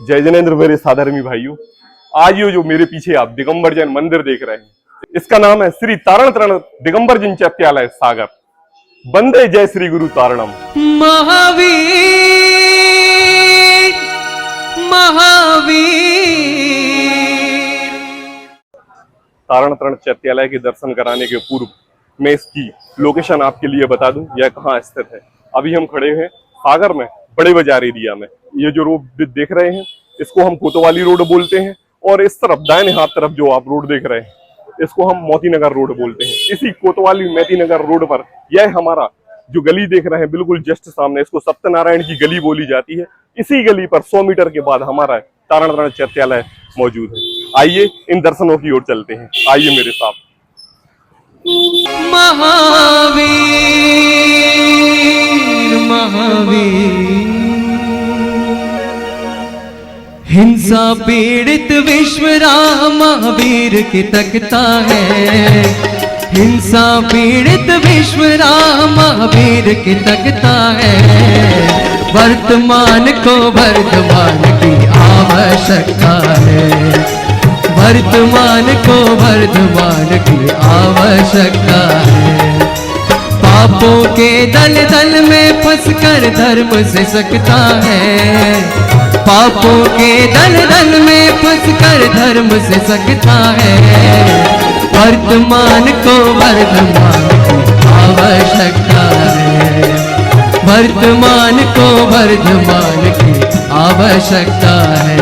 जय जनेन्द्र मेरे साधर्मी भाइयों। आज ये जो मेरे पीछे आप दिगंबर जैन मंदिर देख रहे हैं, इसका नाम है श्री तारण तरण दिगंबर जैन चैत्यालय सागर। वंदे जय श्री गुरु तारणम। महावीर महावीर। तारण तरण चैत्यालय के दर्शन कराने के पूर्व मैं इसकी लोकेशन आपके लिए बता दूं, यह कहाँ स्थित है। अभी हम खड़े हैं सागर में, बड़े बाजार एरिया में। ये जो रोड देख रहे हैं इसको हम कोतवाली रोड बोलते हैं, और इस तरफ दाहिने हाथ तरफ जो आप रोड देख रहे हैं इसको हम मोतीनगर रोड बोलते हैं। इसी कोतवाली मोतीनगर रोड पर यह हमारा जो गली देख रहे हैं बिल्कुल जस्ट सामने, इसको सत्यनारायण की गली बोली जाती है। इसी गली पर 100 मीटर के बाद हमारा तारण तरण चैत्यालय मौजूद है। आइए इन दर्शनों की ओर चलते हैं, आइए मेरे साथ। महावीर महावीर। हिंसा पीड़ित विश्व राम महावीर की तकता है। हिंसा पीड़ित विश्व राम महावीर की तकता है। वर्तमान को वर्धमान की आवश्यकता है। वर्तमान को वर्धमान की आवश्यकता है। पापों के दल दल में फंसकर धर्म से सकता है। पापों के दल दल में फंसकर धर्म से सकता है। वर्तमान को वर्धमान की आवश्यकता है। वर्तमान को वर्धमान की आवश्यकता है।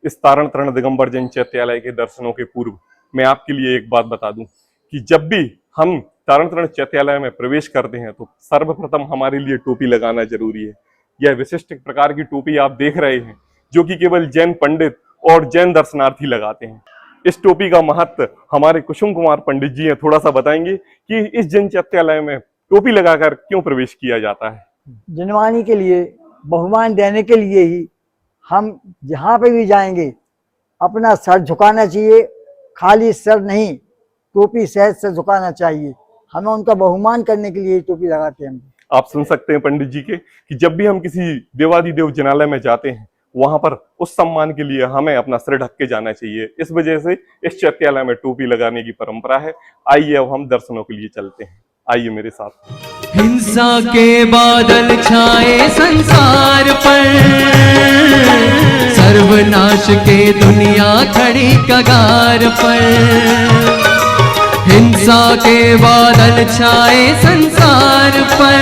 इस तारण तरण दिगंबर जैन चैत्यालय के दर्शनों के पूर्व मैं आपके लिए एक बात बता दूं कि जब भी हम तारण तरण चैत्यालय में प्रवेश करते हैं तो सर्वप्रथम हमारे लिए टोपी लगाना जरूरी है। यह विशिष्ट प्रकार की टोपी आप देख रहे हैं जो कि केवल जैन पंडित और जैन दर्शनार्थी लगाते हैं। इस टोपी का महत्व हमारे कुसुम कुमार पंडित जी हैं, थोड़ा सा बताएंगे कि इस जैन चैत्यालय में टोपी लगाकर क्यों प्रवेश किया जाता है। जनवानी के लिए, बहुमान देने के लिए ही हम जहाँ पे भी जाएंगे अपना सर झुकाना चाहिए। खाली सर नहीं, टोपी सहित सर झुकाना चाहिए। हमें उनका बहुमान करने के लिए टोपी लगाते हैं। आप सुन सकते हैं पंडित जी के कि जब भी हम किसी देवादिदेव जनालय में जाते हैं वहां पर उस सम्मान के लिए हमें अपना सिर ढक के जाना चाहिए। इस वजह से इस चैत्यालय में टोपी लगाने की परंपरा है। आइए अब हम दर्शनों के लिए चलते हैं, आइए मेरे साथ। हिंसा के बादल छाए संसार पर। सर्वनाश के दुनिया खड़ी कगार पर। हिंसा के बादल छाए संसार पर।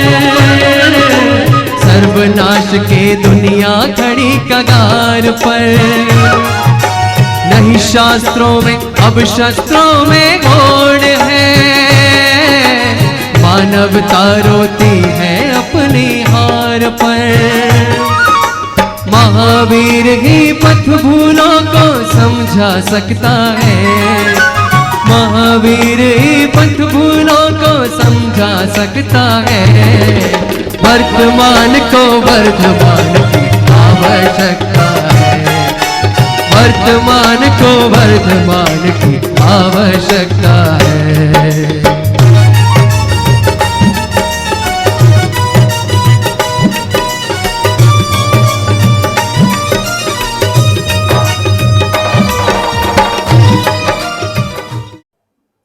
सर्वनाश के दुनिया खड़ी कगार पर। नहीं शास्त्रों में अब शस्त्रों में होड़ है। मानवता रोती है अपनी हार पर। महावीर ही पथ भूलों को समझा सकता है। महावीर ही पथ भूलों को समझा सकता है। वर्तमान को वर्धमान की आवश्यकता है। वर्तमान को वर्धमान की आवश्यकता है।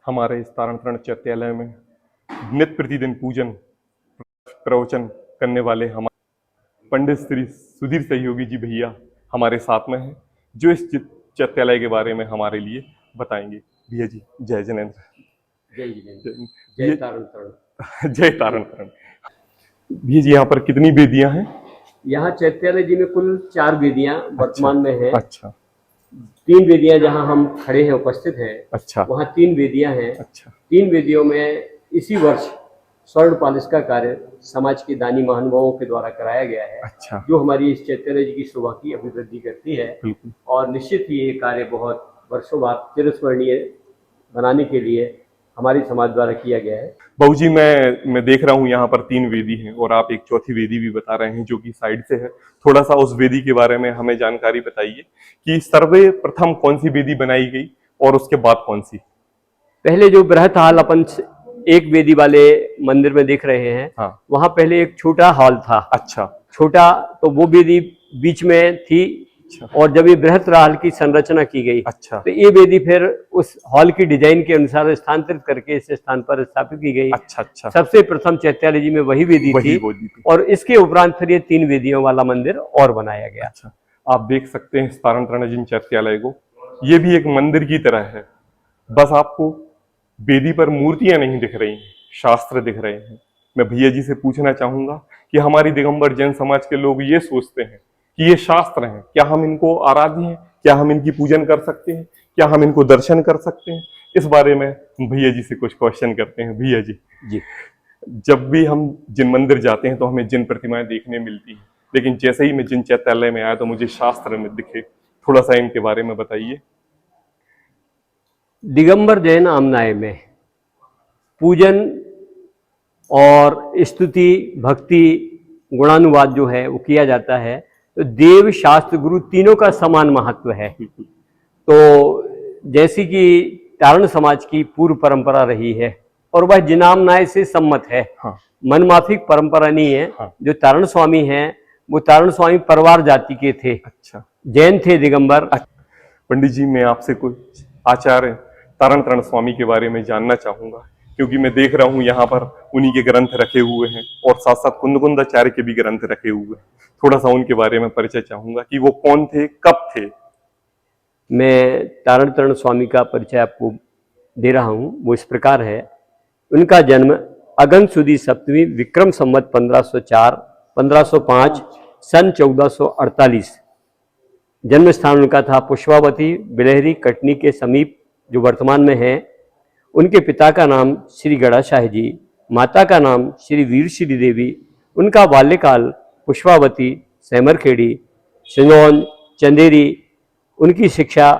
हमारे इस तारण तरण चैत्यालय में नित्य प्रतिदिन पूजन प्रवचन करने वाले हमारे पंडित श्री सुधीर सहयोगी जी भैया हमारे साथ में हैं, जो इस चैत्यालय के बारे में हमारे लिए बताएंगे। भैया जी जय जनेन्द्र। जय जिनेन्द्र। जय तारण तरण। जय तारण तरण। भैया जी यहाँ पर कितनी वेदियां हैं? यहाँ चैत्यालय जी में कुल 4 वेदियां वर्तमान में है। अच्छा। 3 वेदियां जहाँ हम खड़े हैं उपस्थित हैं। अच्छा। वहाँ 3 वेदियां हैं। अच्छा। 3 वेदियों में इसी वर्ष स्वर्ण पॉलिश का कार्य समाज के दानी महानुभावों के द्वारा कराया गया है, अच्छा, जो हमारी इस चैत्यालय जी की शोभा की अभिवृद्धि करती है। बिल्कुल। और निश्चित ही ये कार्य बहुत वर्षों बाद चिरस्मरणीय बनाने के लिए हमारी समाज द्वारा किया गया है। बाबू जी, मैं देख रहा हूँ यहाँ पर 3 वेदी हैं और आप एक चौथी वेदी भी बता रहे हैं जो कि साइड से है। थोड़ा सा उस वेदी के बारे में हमें जानकारी बताइए कि सर्वप्रथम कौन सी वेदी बनाई गई और उसके बाद कौन सी? पहले जो बृहत हॉल अपन एक वेदी वाले मंदिर में देख रहे हैं, हाँ, वहां पहले एक छोटा हॉल था। अच्छा, छोटा, तो वो वेदी बीच में थी। अच्छा, और जब ये बृहत हॉल की संरचना की गई, अच्छा, तो ये वेदी फिर उस हॉल की डिजाइन के अनुसार स्थानांतरित करके इस स्थान पर स्थापित की गई। अच्छा, अच्छा, सबसे प्रथम चैत्यालय जी में वही वेदी थी और इसके उपरांत फिर ये 3 वेदियों वाला मंदिर और बनाया गया। अच्छा, आप देख सकते हैं तारण चैत्यालय को, ये भी एक मंदिर की तरह है, बस आपको वेदी पर मूर्तियां नहीं दिख रही हैं, शास्त्र दिख रहे हैं। मैं भैया जी से पूछना चाहूंगा कि हमारी दिगंबर जैन समाज के लोग ये सोचते हैं कि ये शास्त्र हैं, क्या हम इनको आराध्य हैं, क्या हम इनकी पूजन कर सकते हैं, क्या हम इनको दर्शन कर सकते हैं? इस बारे में भैया जी से कुछ क्वेश्चन करते हैं। भैया जी, जब भी हम जिन मंदिर जाते हैं तो हमें जिन प्रतिमाएं देखने मिलती हैं, लेकिन जैसे ही मैं जिन चैत्यालय में आया तो मुझे शास्त्र में दिखे, थोड़ा सा इनके बारे में बताइए। दिगंबर जैन आमनाय में पूजन और स्तुति, भक्ति, गुणानुवाद जो है वो किया जाता है, तो देव, शास्त्र, गुरु तीनों का समान महत्व है। तो जैसी कि तारण समाज की पूर्व परंपरा रही है और वह जिनामनाय से सम्मत है, हाँ, मनमाफिक परंपरा नहीं है। हाँ, जो तारण स्वामी हैं वो तारण स्वामी परिवार जाति के थे। अच्छा, जैन थे दिगंबर। पंडित जी, मैं आपसे कुछ आचार्य तारण स्वामी के बारे में जानना चाहूंगा, क्योंकि मैं देख रहा हूँ यहाँ पर उन्हीं के ग्रंथ रखे हुए हैं और साथ साथ कुंदकुंदाचार्य के भी ग्रंथ रखे हुए हैं। थोड़ा सा उनके बारे में परिचय चाहूंगा कि वो कौन थे, कब थे। मैं तारण स्वामी का परिचय आपको दे रहा हूँ, वो इस प्रकार है। उनका जन्म अगन सुदी सप्तमी विक्रम संवत 1504 1505 सन 1448। जन्म स्थान उनका था पुष्पावती, बिलहरी, कटनी के समीप, जो वर्तमान में है। उनके पिता का नाम श्री गड़ाशाह जी, माता का नाम श्री वीरश्री देवी। उनका बाल्यकाल पुष्पावती, सैमरखेड़ी, सिंगौन, चंदेरी। उनकी शिक्षा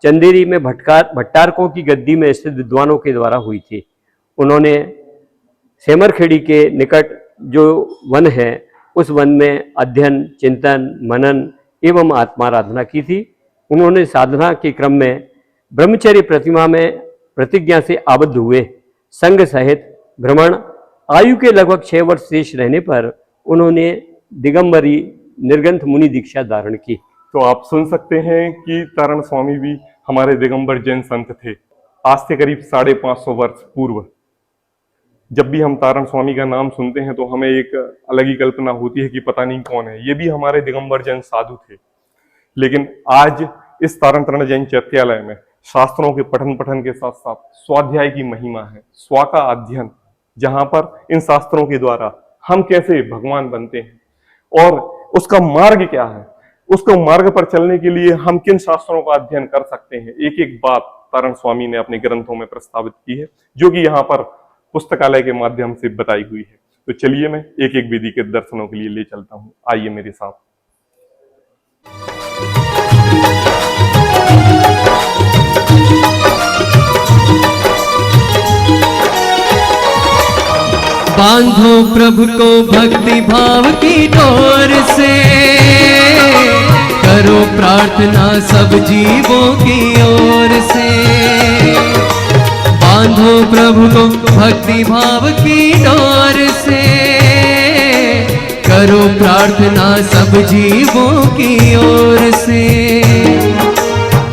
चंदेरी में भट्टारकों की गद्दी में स्थित विद्वानों के द्वारा हुई थी। उन्होंने सैमरखेड़ी के निकट जो वन है, उस वन में अध्ययन, चिंतन, मनन एवं आत्माराधना की थी। उन्होंने साधना के क्रम में ब्रह्मचर्य प्रतिमा में प्रतिज्ञा से आबद्ध हुए। संघ सहित भ्रमण, आयु के लगभग 6 वर्ष शेष रहने पर उन्होंने दिगंबरी निर्गंथ मुनि दीक्षा धारण की। तो आप सुन सकते हैं कि तारण स्वामी भी हमारे दिगंबर जैन संत थे। आज से करीब 550 वर्ष पूर्व जब भी हम तारण स्वामी का नाम सुनते हैं तो हमें एक अलग ही कल्पना होती है कि पता नहीं कौन है। ये भी हमारे दिगंबर जैन साधु थे। लेकिन आज इस तारण जैन चैत्यालय में शास्त्रों के पठन के साथ साथ स्वाध्याय की महिमा है, स्वा का अध्ययन, जहां पर इन शास्त्रों के द्वारा हम कैसे भगवान बनते हैं और उसका मार्ग क्या है, उसको मार्ग पर चलने के लिए हम किन शास्त्रों का अध्ययन कर सकते हैं, एक एक बात तारण स्वामी ने अपने ग्रंथों में प्रस्तावित की है, जो कि यहाँ पर पुस्तकालय के माध्यम से बताई हुई है। तो चलिए मैं एक एक वेदी के दर्शनों के लिए ले चलता हूँ, आइए मेरे साथ। बांधो प्रभु को भक्ति भाव की डोर से, करो प्रार्थना सब जीवों की ओर से। बांधो प्रभु को भक्ति भाव की डोर से, करो प्रार्थना सब जीवों की ओर से।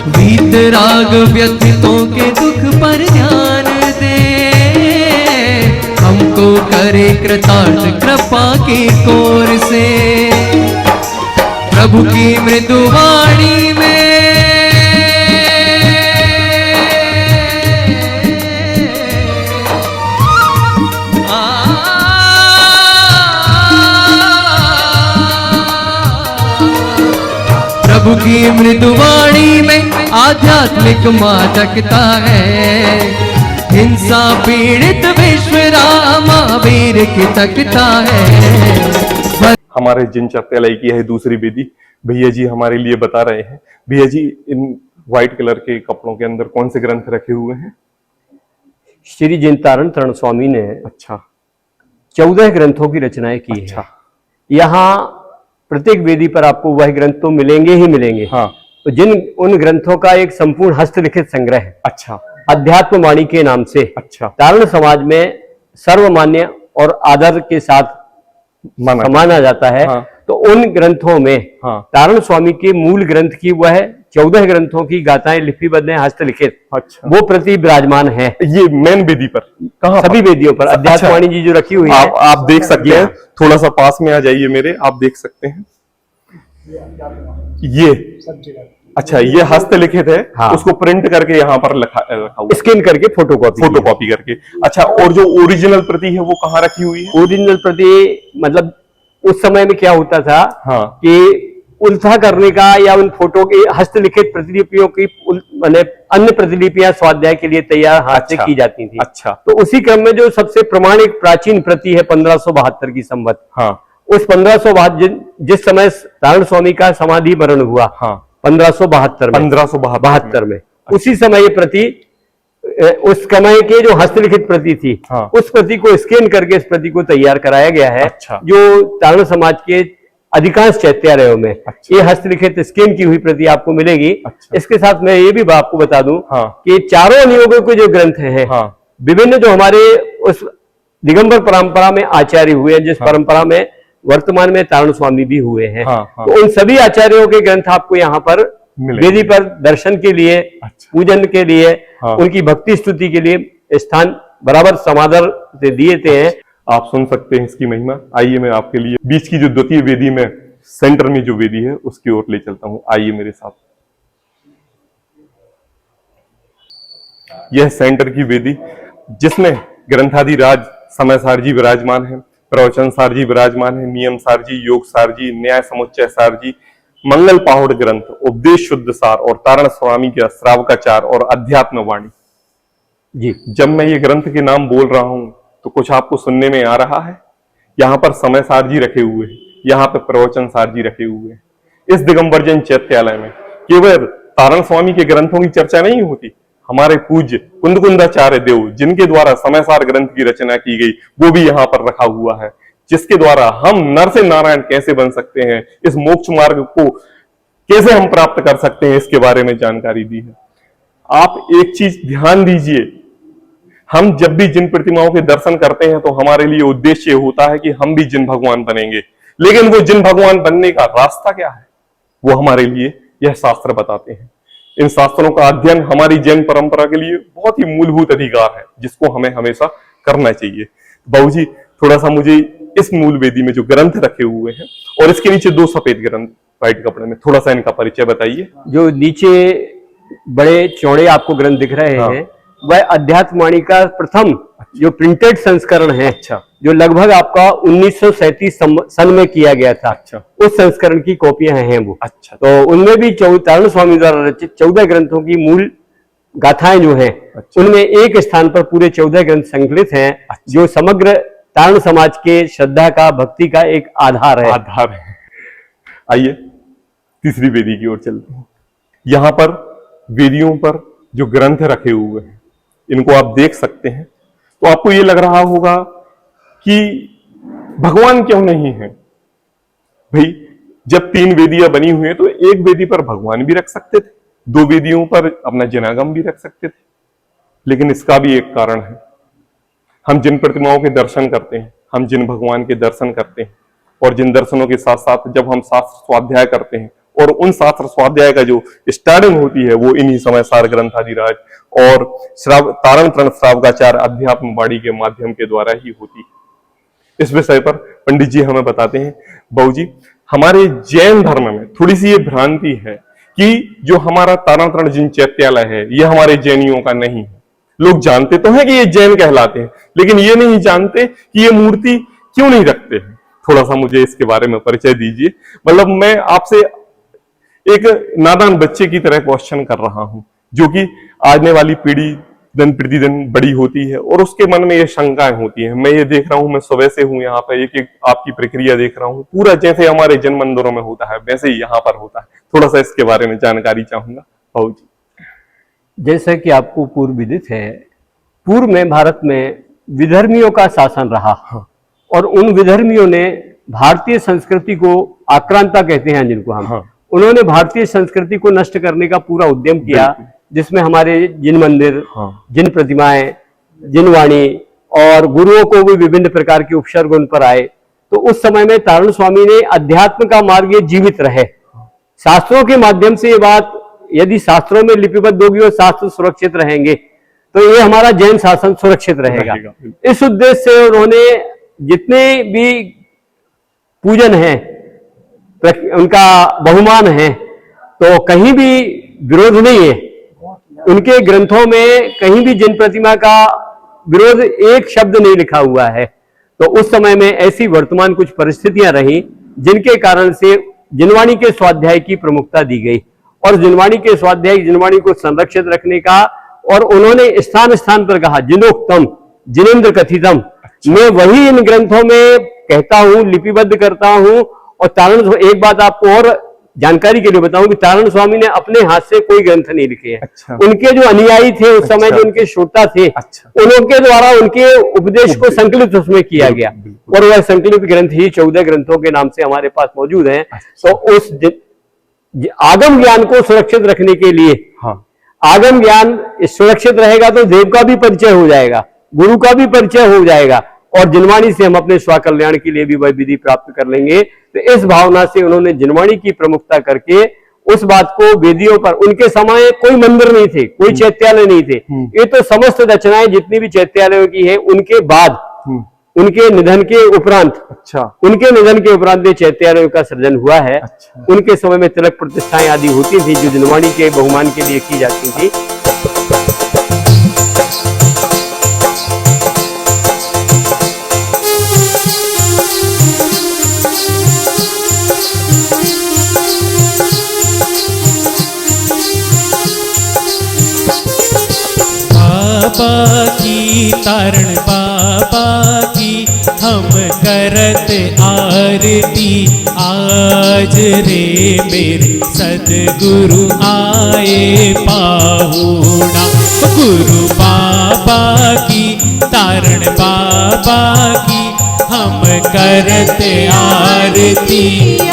वीतराग व्यथितों के दुख पर ध्यान दे, हमको करे कृतार्थ कृपा की कोर से। प्रभु की मृदुवाणी में प्रभु की मृदुवाणी में आध्यात्मिक मादकता है। हिंसा पीड़ित विश्व महावीर की तकता है। हमारे जिन चर्चालय की है दूसरी वेदी, भैया जी हमारे लिए बता रहे हैं। भैया जी, इन व्हाइट कलर के कपड़ों के अंदर कौन से ग्रंथ रखे हुए हैं? श्री जिन तारण तरण स्वामी ने अच्छा 14 ग्रंथों की रचनाएं की अच्छा। है। यहाँ प्रत्येक वेदी पर आपको वह ग्रंथ तो मिलेंगे ही मिलेंगे। हाँ तो जिन उन ग्रंथों का एक संपूर्ण हस्तलिखित संग्रह है अच्छा अध्यात्म वाणी के नाम से अच्छा तारण समाज में सर्वमान्य और आदर के साथ माना जाता है। हाँ। तो उन ग्रंथों में हाँ। तारण स्वामी के मूल ग्रंथ की वह 14 ग्रंथों की गाथाएं लिपिबद्ध हैं, हस्तलिखित। अच्छा। वो प्रति विराजमान है ये मेन वेदी पर कहाँ? सभी वेदियों पर अध्यात्म वाणी जी जो रखी हुई है। आप देख सकते हैं, थोड़ा सा पास में आ जाइए मेरे, आप देख सकते हैं ये। अच्छा, ये हस्तलिखित है। हाँ। उसको प्रिंट करके यहाँ पर रखा हुआ, स्कैन करके फोटोकॉपी करके। अच्छा, और जो ओरिजिनल प्रति है वो कहाँ रखी हुई है? ओरिजिनल प्रति मतलब उस समय में क्या होता था हाँ। कि उल्था करने का या उन फोटो की हस्तलिखित प्रतिलिपियों की माने अन्य प्रतिलिपियां स्वाध्याय के लिए तैयार हाथ से अच्छा। की जाती थी। अच्छा। तो उसी क्रम में जो सबसे प्रमाणिक प्राचीन प्रति है 1572 की संवत, हाँ। उस 1572 जिस समय तारण स्वामी का समाधि मरण हुआ, हाँ। 1572 में उसी समय ये प्रति उस समय के जो हस्तलिखित प्रति थी, हाँ। उस प्रति को स्कैन करके इस प्रति को तैयार कराया गया है। अच्छा। जो तारण समाज के अधिकांश चैत्यालयों में अच्छा। ये हस्तलिखित स्कैन की हुई प्रति आपको मिलेगी। अच्छा। इसके साथ मैं ये भी आपको बता दूं हाँ। कि चारों अनुयोगों के जो ग्रंथ हैं, हाँ। विभिन्न जो हमारे उस दिगंबर परंपरा में आचार्य हुए हैं, जिस परंपरा में वर्तमान में तारण स्वामी भी हुए हैं, हाँ, हाँ। तो उन सभी आचार्यों के ग्रंथ आपको यहाँ पर मिलेंगे। वेदी पर दर्शन के लिए, अच्छा। पूजन के लिए, हाँ। उनकी भक्ति स्तुति के लिए स्थान बराबर समादर से दिए हैं। आप सुन सकते हैं इसकी महिमा। आइए मैं आपके लिए बीच की जो द्वितीय वेदी में सेंटर में जो वेदी है उसकी ओर ले चलता हूं। आइए मेरे साथ। यह सेंटर की वेदी जिसमें ग्रंथाधिराज समयसार जी विराजमान है, प्रवचन सार जी विराजमान है, नियम सार जी, योग सार जी, न्याय समुच्चय सार जी, मंगल पाहुड़ ग्रंथ, उपदेश शुद्ध सार और तारण स्वामी का श्रावकाचार और अध्यात्म वाणी जी। जब मैं ये ग्रंथ के नाम बोल रहा हूं तो कुछ आपको सुनने में आ रहा है? यहाँ पर समय सार जी रखे हुए हैं, यहाँ पे प्रवचन सार जी रखे हुए हैं। इस दिगंबर जैन चैत्यालय में केवल तारण स्वामी के ग्रंथों की चर्चा नहीं होती, हमारे पूज्य कुंदकुंदाचार्य देव जिनके द्वारा समयसार ग्रंथ की रचना की गई वो भी यहाँ पर रखा हुआ है, जिसके द्वारा हम नर से नारायण कैसे बन सकते हैं, इस मोक्ष मार्ग को कैसे हम प्राप्त कर सकते हैं, इसके बारे में जानकारी दी है। आप एक चीज ध्यान दीजिए, हम जब भी जिन प्रतिमाओं के दर्शन करते हैं तो हमारे लिए उद्देश्य होता है कि हम भी जिन भगवान बनेंगे, लेकिन वो जिन भगवान बनने का रास्ता क्या है वो हमारे लिए यह शास्त्र बताते हैं। इन शास्त्रों का अध्ययन हमारी जैन परंपरा के लिए बहुत ही मूलभूत अधिकार है, जिसको हमें हमेशा करना चाहिए। बाबूजी, थोड़ा सा मुझे इस मूल वेदी में जो ग्रंथ रखे हुए हैं और इसके नीचे दो सफेद ग्रंथ व्हाइट कपड़े में, थोड़ा सा इनका परिचय बताइए। जो नीचे बड़े चौड़े आपको ग्रंथ दिख रहे हाँ। हैं वह अध्यात्मवाणी का प्रथम जो प्रिंटेड संस्करण है, अच्छा। जो लगभग आपका 1937 सन में किया गया था। अच्छा। उस संस्करण की कॉपियां हैं वो। अच्छा। तो उनमें भी तारण स्वामी द्वारा रचित 14 ग्रंथों की मूल गाथाएं जो हैं, अच्छा। उनमें एक स्थान पर पूरे 14 ग्रंथ संकलित हैं, जो समग्र तारण समाज के श्रद्धा का, भक्ति का एक आधार है। आइए तीसरी वेदी की ओर चलते हैं। यहाँ पर वेदियों पर जो ग्रंथ रखे हुए हैं इनको आप देख सकते हैं, तो आपको ये लग रहा होगा कि भगवान क्यों नहीं है। भाई, जब 3 वेदियां बनी हुई हैं तो एक वेदी पर भगवान भी रख सकते थे, 2 वेदियों पर अपना जनागम भी रख सकते थे, लेकिन इसका भी एक कारण है। हम जिन प्रतिमाओं के दर्शन करते हैं, हम जिन भगवान के दर्शन करते हैं और जिन दर्शनों के साथ साथ जब हम शास्त्र स्वाध्याय करते हैं, और उन शास्त्र स्वाध्याय का जो स्टार्टिंग होती है वो इन्हीं समयसार ग्रंथाधिराज और तारण तरण श्रावकाचार अध्यात्म वाणी के माध्यम के द्वारा ही होती है। इस विषय पर पंडित जी हमें बताते हैं। बाबूजी, हमारे जैन धर्म में थोड़ी सी ये भ्रांति है कि जो हमारा तारण तरण जिन चैत्यालय है ये हमारे जैनियों का नहीं है। लोग जानते तो हैं कि ये जैन कहलाते हैं, लेकिन ये नहीं जानते कि ये मूर्ति क्यों नहीं रखते हैं। थोड़ा सा मुझे इसके बारे में परिचय दीजिए। मतलब मैं आपसे एक नादान बच्चे की तरह क्वेश्चन कर रहा हूं, जो कि आने वाली पीढ़ी दिन प्रतिदिन बड़ी होती है और उसके मन में ये शंकाएं होती हैं। मैं ये देख रहा हूँ, मैं सुबह से हूँ यहाँ पर, एक एक आपकी प्रक्रिया देख रहा हूँ, पूरा जैसे हमारे जन मंदिरों में होता है वैसे ही यहाँ पर होता है। थोड़ा सा इसके बारे में जानकारी चाहूंगा भाऊ जी। जैसा कि आपको पूर्व विदित है, पूर्व में भारत में विधर्मियों का शासन रहा। हाँ। और उन विधर्मियों ने भारतीय संस्कृति को, आक्रांता कहते हैं जिनको हम, हाँ। उन्होंने भारतीय संस्कृति को नष्ट करने का पूरा उद्यम किया, जिसमें हमारे जिन मंदिर, हाँ। जिन प्रतिमाएं, जिन वाणी और गुरुओं को भी विभिन्न प्रकार के उपसर्ग उन पर आए। तो उस समय में तारण स्वामी ने अध्यात्म का मार्ग ये जीवित रहे। शास्त्रों के माध्यम से ये बात यदि शास्त्रों में लिपिबद्ध होगी और शास्त्र सुरक्षित रहेंगे तो ये हमारा जैन शासन सुरक्षित रहेगा। इस उद्देश्य से उन्होंने जितने भी पूजन है, उनका बहुमान है, तो कहीं भी विरोध नहीं है। उनके ग्रंथों में कहीं भी जिन प्रतिमा का विरोध एक शब्द नहीं लिखा हुआ है। तो उस समय में ऐसी वर्तमान कुछ परिस्थितियां रही जिनके कारण से जिनवाणी के स्वाध्याय की प्रमुखता दी गई और जिनवाणी के स्वाध्याय, जिनवाणी को संरक्षित रखने का, और उन्होंने स्थान स्थान पर कहा जिनोक्तम जिनेन्द्र कथितम। मैं वही इन ग्रंथों में कहता हूं, लिपिबद्ध करता हूं। और तारण, एक बात आपको और जानकारी के लिए बताऊं कि तारण स्वामी ने अपने हाथ से कोई ग्रंथ नहीं लिखे हैं। अच्छा। उनके जो अनुयायी थे उस समय, जो उनके श्रोता थे, उनके द्वारा उनके उपदेश को संकलित उसमें किया गया और वह संकलित ग्रंथ ही 14 ग्रंथों के नाम से हमारे पास मौजूद हैं। तो उस आगम ज्ञान को सुरक्षित रखने के लिए, हाँ। आगम ज्ञान सुरक्षित रहेगा तो देव का भी परिचय हो जाएगा, गुरु का भी परिचय हो जाएगा और जिनवाणी से हम अपने स्वकल्याण के लिए भी वह विधि प्राप्त कर लेंगे। तो इस भावना से उन्होंने जिनवाणी की प्रमुखता करके उस बात को वेदियों पर, उनके समय कोई मंदिर नहीं थे, कोई चैत्यालय नहीं थे। ये तो समस्त रचनाएं जितनी भी चैत्यालयों की है उनके बाद, उनके निधन के उपरांत, अच्छा, उनके निधन के उपरांत ये चैत्यालयों का सृजन हुआ है। अच्छा। उनके समय में तिलक प्रतिष्ठाएं आदि होती थी जो जिनवाणी के बहुमान के लिए की जाती थी। बाबा की तारण बाबा की हम करत आरती, आज रे मेरे सदगुरु आए पाहुणा। गुरु बाबा की तारण बाबा की हम करत आरती,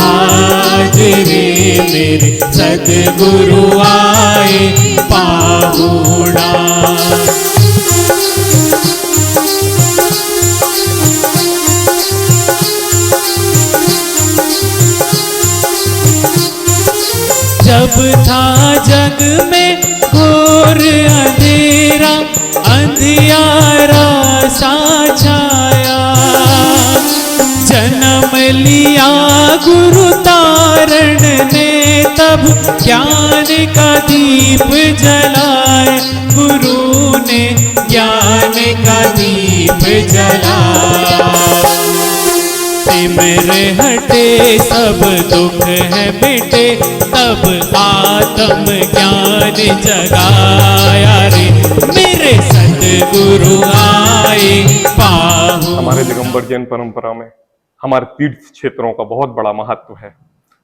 आज रे मेरे सदगुरु आए पाहुणा। जब था जग में घोर अंधेरा, अंधियारा सा छाया, जन्म लिया गुरु तारण ने तब ज्ञान का दीप जलाए, गुरु ने ज्ञान का दीप जलाया। सिमर हटे सब दुख है मिटे, तब आत्म ज्ञान जगाया रे मेरे सतगुरु आए पाहु। हमारे दिगंबर जैन परंपरा में हमारे तीर्थ क्षेत्रों का बहुत बड़ा महत्व है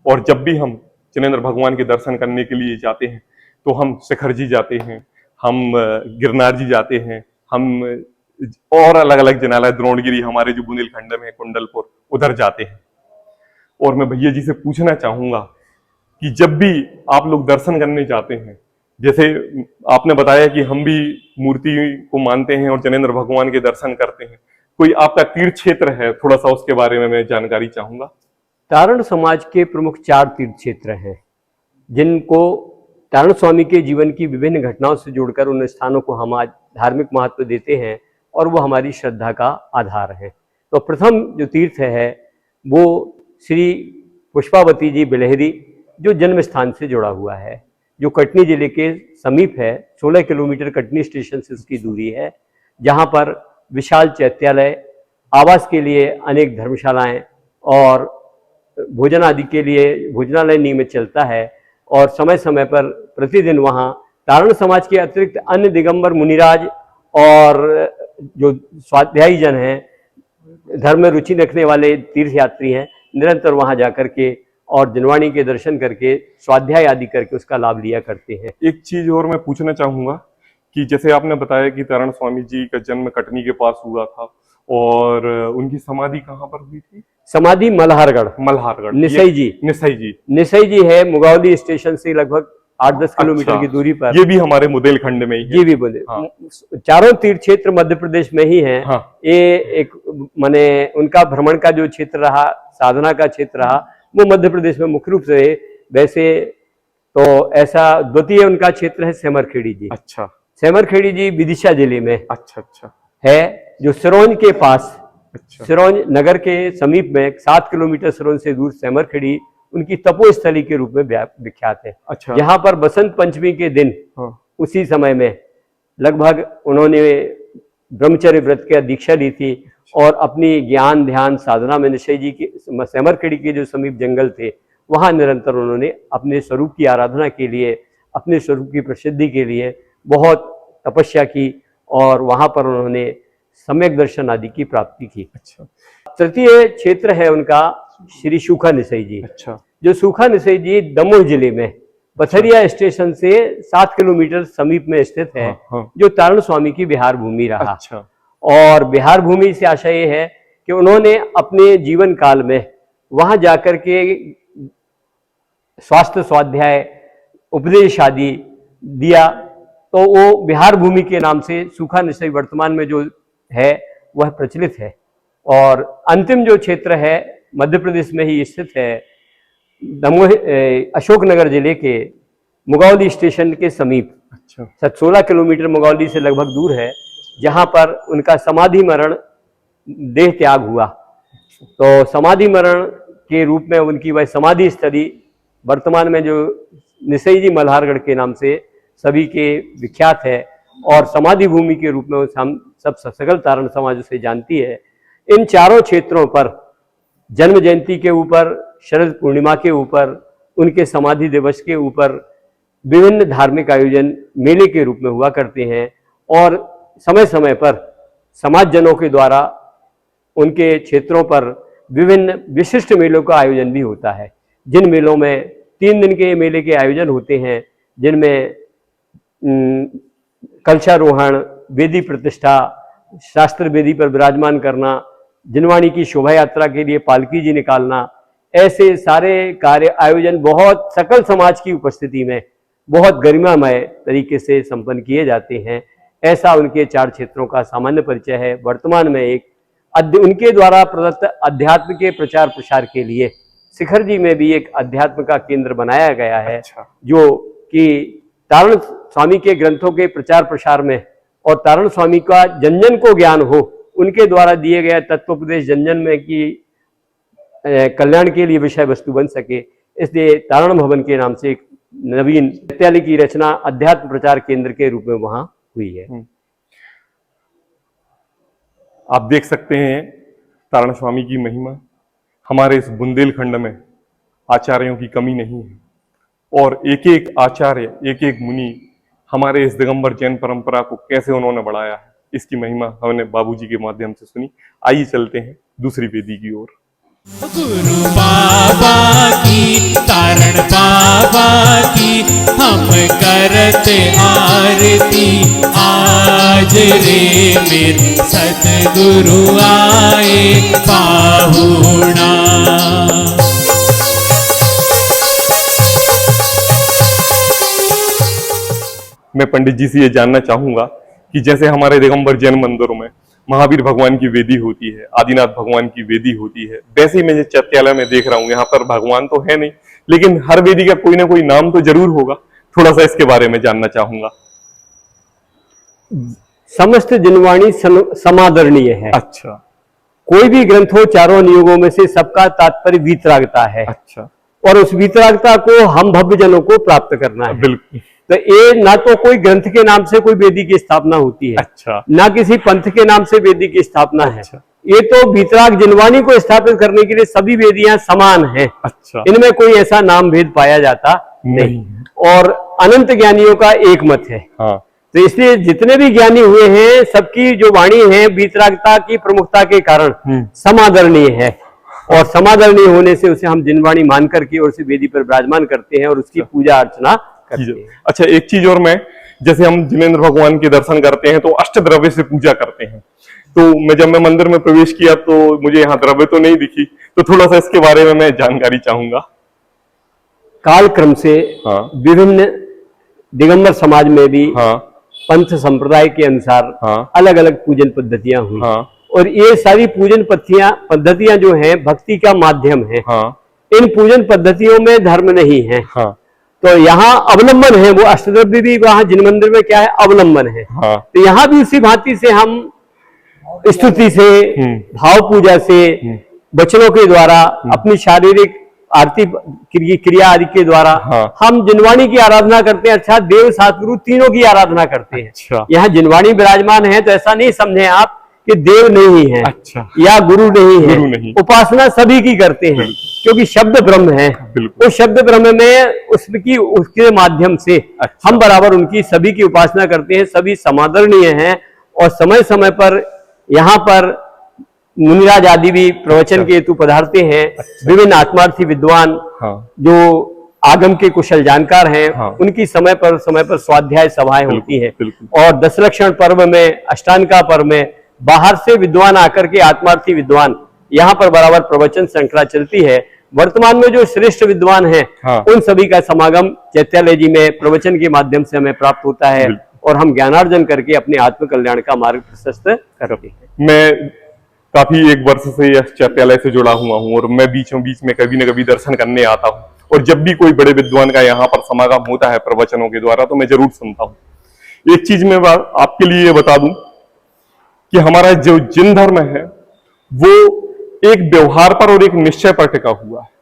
और जब भी हम जिनेंद्र भगवान के दर्शन करने के लिए जाते हैं तो हम शिखर जी जाते हैं, हम गिरनार जी जाते हैं, हम और अलग अलग जिनालय, द्रोणगिरी हमारे जो बुंदेलखंड में, कुंडलपुर, उधर जाते हैं। और मैं भैया जी से पूछना चाहूंगा कि जब भी आप लोग दर्शन करने जाते हैं, जैसे आपने बताया कि हम भी मूर्ति को मानते हैं और जिनेंद्र भगवान के दर्शन करते हैं, कोई आपका तीर्थ क्षेत्र है, थोड़ा सा उसके बारे में मैं जानकारी चाहूंगा। तारण समाज के प्रमुख 4 तीर्थ क्षेत्र हैं जिनको तारण स्वामी के जीवन की विभिन्न घटनाओं से जोड़कर उन स्थानों को हम आज धार्मिक महत्व देते हैं और वो हमारी श्रद्धा का आधार है। तो प्रथम जो तीर्थ है वो श्री पुष्पावती जी बिलहरी, जो जन्म स्थान से जुड़ा हुआ है, जो कटनी जिले के समीप है। 16 किलोमीटर कटनी स्टेशन से उसकी दूरी है, जहाँ पर विशाल चैत्यालय, आवास के लिए अनेक धर्मशालाएं और भोजन आदि के लिए भोजनालय नियमित चलता है और समय समय पर प्रतिदिन वहाँ तारण समाज के अतिरिक्त अन्य दिगंबर मुनिराज और जो स्वाध्यायी जन हैं, धर्म में रुचि रखने वाले तीर्थ यात्री हैं, निरंतर वहां जाकर के और जिनवाणी के दर्शन करके स्वाध्याय आदि करके उसका लाभ लिया करते हैं। एक चीज और मैं पूछना चाहूंगा कि जैसे आपने बताया कि तारण स्वामी जी का जन्म कटनी के पास हुआ था और उनकी समाधि कहाँ पर हुई थी? समाधि मल्हारगढ़, मल्हारगढ़, निसई जी। निसई जी है मुगावली स्टेशन से लगभग 8-10 किलोमीटर की दूरी पर। ये भी हमारे बुंदेलखंड में ही है। ये भी बोले, हाँ। चारों तीर्थ क्षेत्र मध्य प्रदेश में ही है। हाँ। ये एक माने उनका भ्रमण का जो क्षेत्र रहा, साधना का क्षेत्र रहा, वो मध्य प्रदेश में मुख्य रूप से। वैसे तो ऐसा द्वितीय उनका क्षेत्र है सेमरखेड़ी जी। अच्छा। सेमरखेड़ी जी विदिशा जिले में अच्छा है, जो सिरोंज के पास, सिरोंज नगर के समीप में 7 किलोमीटर सिरोंज से दूर सेमरखेड़ी उनकी तपोस्थली के रूप में विख्यात है। अच्छा। यहाँ पर बसंत पंचमी के दिन, हाँ। उसी समय में लगभग उन्होंने ब्रह्मचर्य व्रत की दीक्षा ली थी और अपनी ज्ञान ध्यान साधना में निश्चय जी की सेमरखेड़ी के जो समीप जंगल थे, वहां निरंतर उन्होंने अपने स्वरूप की आराधना के लिए, अपने स्वरूप की प्रसिद्धि के लिए बहुत तपस्या की और वहां पर उन्होंने सम्यक दर्शन आदि की प्राप्ति की। अच्छा। तृतीय क्षेत्र है उनका श्री सूखा निसई जी। अच्छा। जो सूखा निसई जी दमोह जिले में पथरिया स्टेशन से 7 किलोमीटर समीप में स्थित है। हाँ। जो तारण स्वामी की बिहार भूमि रहा। अच्छा। और बिहार भूमि से आशा ये है कि उन्होंने अपने जीवन काल में वहां जाकर के स्वास्थ्य स्वाध्याय उपदेश आदि दिया, तो वो बिहार भूमि के नाम से सूखा निसई वर्तमान में जो है वह प्रचलित है। और अंतिम जो क्षेत्र है मध्य प्रदेश में ही स्थित है, दमोह अशोकनगर जिले के मुगावली स्टेशन के समीप। अच्छा। 16 किलोमीटर मुगावली से लगभग दूर है, जहां पर उनका समाधि मरण देह त्याग हुआ। तो समाधि मरण के रूप में उनकी वह समाधि स्थली वर्तमान में जो निसई जी मल्हारगढ़ के नाम से सभी के विख्यात है और समाधि भूमि के रूप में हम सब सकल तारण समाज उसे जानती है। इन चारों क्षेत्रों पर जन्म जयंती के ऊपर, शरद पूर्णिमा के ऊपर, उनके समाधि दिवस के ऊपर विभिन्न धार्मिक आयोजन मेले के रूप में हुआ करते हैं और समय समय पर समाजजनों के द्वारा उनके क्षेत्रों पर विभिन्न विशिष्ट मेलों का आयोजन भी होता है, जिन मेलों में 3 दिन के मेले के आयोजन होते हैं, जिनमें कलशारोहण, वेदी प्रतिष्ठा, शास्त्र वेदी पर विराजमान करना, जिनवाणी की शोभा यात्रा के लिए पालकी जी निकालना, ऐसे सारे कार्य आयोजन बहुत सकल समाज की उपस्थिति में बहुत गरिमामय तरीके से संपन्न किए जाते हैं। ऐसा उनके 4 क्षेत्रों का सामान्य परिचय है। वर्तमान में एक उनके द्वारा प्रदत्त अध्यात्म के प्रचार प्रसार के लिए शिखर जी में भी एक अध्यात्म का केंद्र बनाया गया है। अच्छा। जो कि तारण स्वामी के ग्रंथों के प्रचार प्रसार में और तारण स्वामी का जन जन को ज्ञान हो, उनके द्वारा दिए गए तत्वोपदेश जन जन में की कल्याण के लिए विषय वस्तु बन सके, इसलिए तारण भवन के नाम से एक नवीन विद्यालय की रचना अध्यात्म प्रचार केंद्र के रूप में वहां हुई है। आप देख सकते हैं तारण स्वामी की महिमा। हमारे इस बुंदेलखंड में आचार्यों की कमी नहीं है और एक एक आचार्य, एक एक मुनि हमारे इस दिगंबर जैन परंपरा को कैसे उन्होंने बढ़ाया है, इसकी महिमा हमने बाबूजी के माध्यम से सुनी। आइए चलते हैं दूसरी वेदी की ओर। गुरु बाबा की, तारण बाबा की, हम करते आरती आज रे मेरे सतगुरु आए पाहुणा। मैं पंडित जी से ये जानना चाहूंगा कि जैसे हमारे दिगंबर जैन मंदिरों में महावीर भगवान की वेदी होती है, आदिनाथ भगवान की वेदी होती है, वैसे ही मैं चैत्यालय में देख रहा हूँ, यहाँ पर भगवान तो है नहीं, लेकिन हर वेदी का कोई ना कोई नाम तो जरूर होगा। थोड़ा सा इसके बारे में जानना चाहूंगा। समस्त जिनवाणी समादरणीय है। अच्छा। कोई भी ग्रंथ हो, चारों नियोगों में से सबका तात्पर्य वीतरागता है। अच्छा। और उस वीतरागता को हम भव्य जनों को प्राप्त करना है। बिल्कुल। तो ये ना तो कोई ग्रंथ के नाम से कोई वेदी की स्थापना होती है। अच्छा। ना किसी पंथ के नाम से वेदी की स्थापना है। ये तो वीतराग जिनवाणी को स्थापित करने के लिए सभी वेदियां समान हैं। अच्छा। इनमें कोई ऐसा नाम भेद पाया जाता नहीं। और अनंत ज्ञानियों का एक मत है। हाँ तो इसलिए जितने भी ज्ञानी हुए हैं सबकी जो वाणी है वीतरागता की प्रमुखता के कारण समादरणीय है, और समादरणीय होने से उसे हम जिनवाणी मान करके और उसे वेदी पर विराजमान करते हैं और उसकी पूजा अर्चना करते हैं। अच्छा, एक चीज और, मैं जैसे हम जिनेंद्र भगवान के दर्शन करते हैं तो अष्ट द्रव्य से पूजा करते हैं, तो जब मैं मंदिर में प्रवेश किया तो मुझे यहाँ द्रव्य तो नहीं दिखी, तो थोड़ा सा इसके बारे में मैं जानकारी चाहूंगा। काल क्रम से हाँ विभिन्न दिगंबर समाज में भी हाँ पंथ संप्रदाय के अनुसार हाँ अलग अलग पूजन पद्धतियां हुई, हाँ और ये सारी पूजन पद्धतियां जो हैं भक्ति का माध्यम है। हाँ इन पूजन पद्धतियों में धर्म नहीं है। हाँ तो यहाँ अवलंबन है, वो अष्टद्रव्य भी वहां जिन मंदिर में क्या है, अवलंबन है। हाँ तो यहाँ भी उसी भांति से हम स्तुति से, भाव पूजा से, वचनों के द्वारा, अपनी शारीरिक आरती क्रिया आदि के द्वारा हम जिनवाणी की आराधना करते हैं, अर्थात देव सतगुरु तीनों की आराधना करते हैं। अच्छा। यहाँ जिनवाणी विराजमान है तो ऐसा नहीं समझे आप कि देव नहीं है, अच्छा, या गुरु नहीं है, गुरु नहीं। उपासना सभी की करते हैं, क्योंकि शब्द ब्रह्म है। उस शब्द ब्रह्म में उसके माध्यम से हम बराबर उनकी सभी की उपासना करते हैं, सभी समादरणीय हैं, और समय समय पर यहाँ पर मुनिराज आदि भी प्रवचन के हेतु पधारते हैं। विभिन्न आत्मार्थी विद्वान जो आगम के कुशल जानकार हैं, उनकी समय पर स्वाध्याय सभाएं होती हैं, और दशलक्षण पर्व में, अष्टांगा पर्व में बाहर से विद्वान आकर के, आत्मार्थी विद्वान यहाँ पर बराबर प्रवचन श्रृंखला चलती है। वर्तमान में जो श्रेष्ठ विद्वान हैं, उन सभी का समागम चैत्यालय जी में प्रवचन के माध्यम से हमें प्राप्त होता है, और हम ज्ञानार्जन करके अपने आत्म कल्याण का मार्ग प्रशस्त करते हैं। मैं काफी एक वर्ष से यह चैत्यालय से जुड़ा हुआ हूँ, और मैं बीचों बीच में कभी न कभी दर्शन करने आता हूँ, और जब भी कोई बड़े विद्वान का यहाँ पर समागम होता है प्रवचनों के द्वारा तो मैं जरूर सुनता हूँ। एक चीज मैं आपके लिए बता दूं कि हमारा जो जिन धर्म है वो एक व्यवहार पर और एक निश्चय पर टिका हुआ है।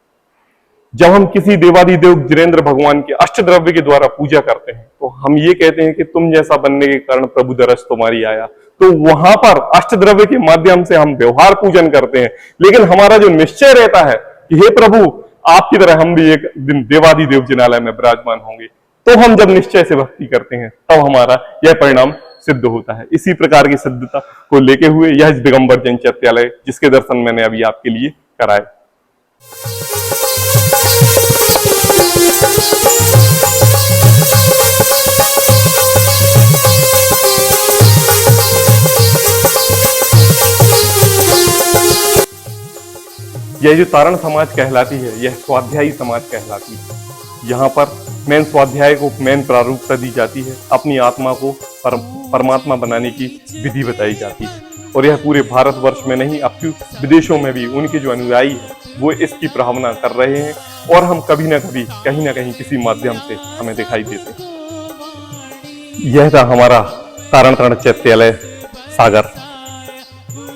जब हम किसी देवादिदेव जिनेंद्र भगवान के अष्टद्रव्य के द्वारा पूजा करते हैं तो हम ये कहते हैं कि तुम जैसा बनने के कारण प्रभु दरस तुम्हारी आया, तो वहां पर अष्टद्रव्य के माध्यम से हम व्यवहार पूजन करते हैं, लेकिन हमारा जो निश्चय रहता है कि हे प्रभु आपकी तरह हम भी एक दिन देवादिदेव जिनालय में विराजमान होंगे, तो हम जब निश्चय से भक्ति करते हैं तब हमारा यह परिणाम सिद्ध होता है। इसी प्रकार की सिद्धता को लेके हुए यह दिगंबर जैन चैत्यालय, जिसके दर्शन मैंने अभी आपके लिए कराए। यह जो तारण समाज कहलाती है, यह स्वाध्यायी समाज कहलाती है। यहाँ पर मेन स्वाध्याय को मेन प्रारूपता दी जाती है, अपनी आत्मा को परमात्मा बनाने की विधि बताई जाती है, और यह पूरे भारतवर्ष में नहीं अपितु विदेशों में भी उनके जो अनुयायी हैं वो इसकी प्रभावना कर रहे हैं, और हम कभी ना कभी कहीं ना कहीं किसी माध्यम से हमें दिखाई देते हैं। यह था हमारा तारण तरण चैत्यालय सागर।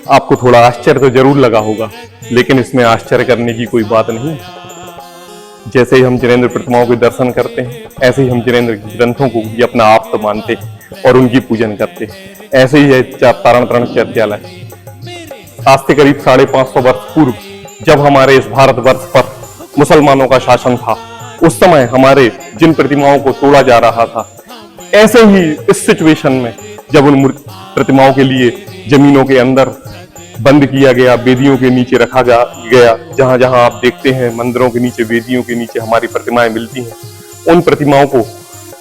आपको थोड़ा आश्चर्य तो जरूर लगा होगा, लेकिन इसमें आश्चर्य करने की कोई बात नहीं है। जैसे ही हम जिनेंद्र प्रतिमाओं के दर्शन करते हैं, ऐसे ही हम जिनेंद्र ग्रंथों को भी अपना आप तो मानते हैं और उनकी पूजन करते हैं। ऐसे ही है तारण तरण चैत्यालय। आज से करीब 550 वर्ष पूर्व जब हमारे इस भारतवर्ष पर मुसलमानों का शासन था, उस समय हमारे जिन प्रतिमाओं को तोड़ा जा रहा था, ऐसे ही इस सिचुएशन में जब उन प्रतिमाओं के लिए जमीनों के अंदर बंद किया गया, वेदियों के नीचे रखा गया, जहां जहां आप देखते हैं मंदिरों के नीचे, वेदियों के नीचे हमारी प्रतिमाएं मिलती हैं, उन प्रतिमाओं को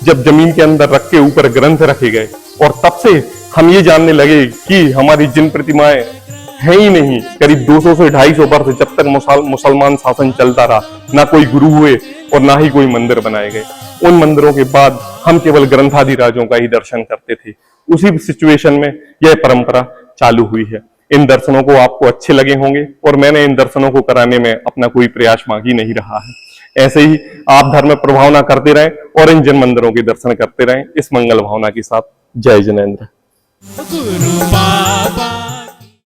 जब जमीन के अंदर रख के ऊपर ग्रंथ रखे गए, और तब से हम ये जानने लगे कि हमारी जिन प्रतिमाएं हैं ही नहीं। करीब 200 से 250 वर्ष जब तक मुसलमान शासन चलता रहा, ना कोई गुरु हुए और ना ही कोई मंदिर बनाए गए। उन मंदिरों के बाद हम केवल ग्रंथाधिराजों का ही दर्शन करते थे। उसी सिचुएशन में यह परंपरा चालू हुई है। इन दर्शनों को आपको अच्छे लगे होंगे, और मैंने इन दर्शनों को कराने में अपना कोई प्रयास मांग ही नहीं रहा है। ऐसे ही आप धर्म में प्रभावना करते रहें और इन जिन मंदिरों के दर्शन करते रहें, इस मंगल भावना के साथ। जय जिनेंद्र। गुरु बाबा।